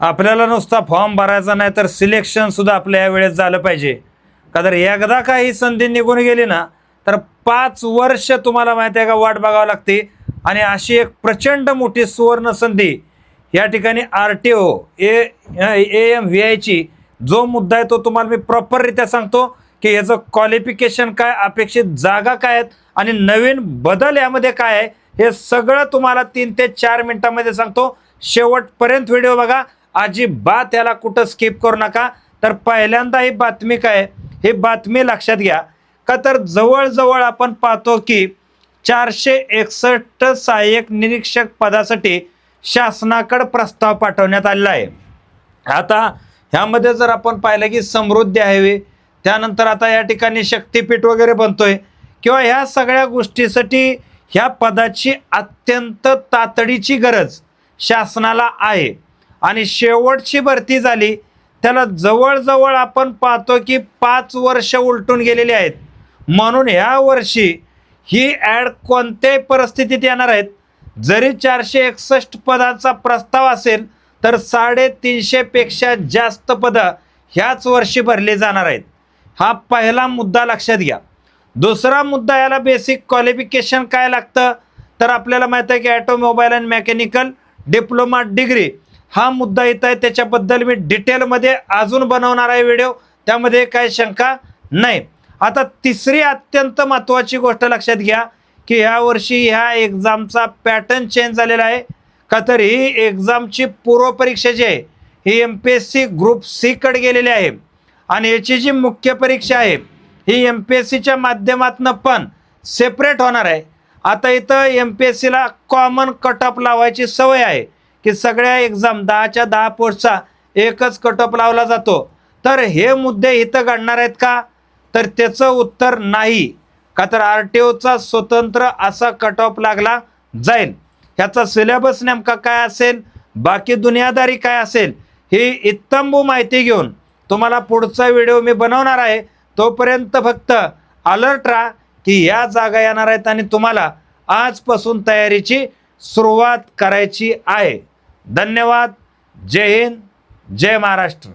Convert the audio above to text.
आपल्याला नुसता फॉर्म भरायचा नाही तर सिलेक्शन सुद्धा आपल्या या वेळेस झालं पाहिजे. का तर एकदा का ही संधी निघून गेली ना तर 5 वर्ष तुम्हाला माहिती आहे का वाट बघावं लागते. आणि अशी एक प्रचंड मोठी सुवर्ण संधी या ठिकाणी RTO AMVI जो मुद्दा आहे तो तुम्हाला मी प्रॉपररित्या सांगतो की याचं क्वालिफिकेशन काय, अपेक्षित जागा काय आहेत आणि नवीन बदल यामध्ये काय आहे हे सगळं तुम्हाला 3 ते 4 मिनिटांमध्ये सांगतो. शेवटपर्यंत व्हिडिओ बघा, अजिबात याला कुठं स्किप करू नका. तर पहिल्यांदा ही बातमी काय, ही बातमी लक्षात घ्या. का तर जवळजवळ आपण पाहतो की 461 सहाय्यक निरीक्षक पदासाठी शासनाकडे प्रस्ताव पाठवण्यात आलेला आहे. आता ह्यामध्ये जर आपण पाहिलं की समृद्धी हायवे, त्यानंतर आता या ठिकाणी शक्तीपीठ वगैरे बनतोय किंवा ह्या सगळ्या गोष्टीसाठी ह्या पदाची अत्यंत तातडीची गरज शासनाला आहे. आणि शेवटची भरती झाली त्याला जवळजवळ आपण पाहतो की 5 वर्ष उलटून गेलेली आहेत. म्हणून ह्या वर्षी ही ॲड कोणत्याही परिस्थितीत येणार आहेत. जरी 461 पदांचा प्रस्ताव असेल तर 350 पेक्षा जास्त पदं ह्याच वर्षी भरली जाणार आहेत. हा पहिला मुद्दा लक्षात घ्या. दुसरा मुद्दा, याला बेसिक क्वालिफिकेशन काय लागतं तर आपल्याला माहित आहे की automobile and mechanical diploma degree हा मुद्दा येत आहे. त्याच्याबद्दल मी डिटेलमध्ये अजून बनवणार आहे व्हिडिओ, त्यामध्ये काही शंका नाही. आता तिसरी अत्यंत महत्त्वाची गोष्ट लक्षात घ्या की ह्या वर्षी ह्या एक्झामचा पॅटर्न चेंज झालेला आहे. का तर ही एक्झामची पूर्वपरीक्षा जी आहे ही MPSC ग्रुप C कडे गेलेली आहे आणि याची जी मुख्य परीक्षा आहे ही MPSCच्या माध्यमातून पण सेपरेट होणार आहे. आता इथं MPSCला कॉमन कट ऑफ लावायची सवय आहे की सगळ्या एक्झाम 10च्या 10 पोस्टचा एकच कट ऑफ लावला जातो. तर हे मुद्दे इथं घडणार आहेत का तर त्याचं उत्तर नाही. का तर RTOचा स्वतंत्र असा कट ऑफ लागला जाईल. ह्याचा सिलेबस नेमका काय असेल, बाकी दुनियादारी काय असेल, ही इत्तंभू माहिती घेऊन तुम्हाला पुढचा व्हिडिओ मी बनवणार आहे. तोपर्यंत फक्त अलर्ट राहा की या जागा येणार आहेत आणि तुम्हाला आजपासून तयारीची सुरुवात करायची आहे. धन्यवाद. जय हिंद, जय महाराष्ट्र.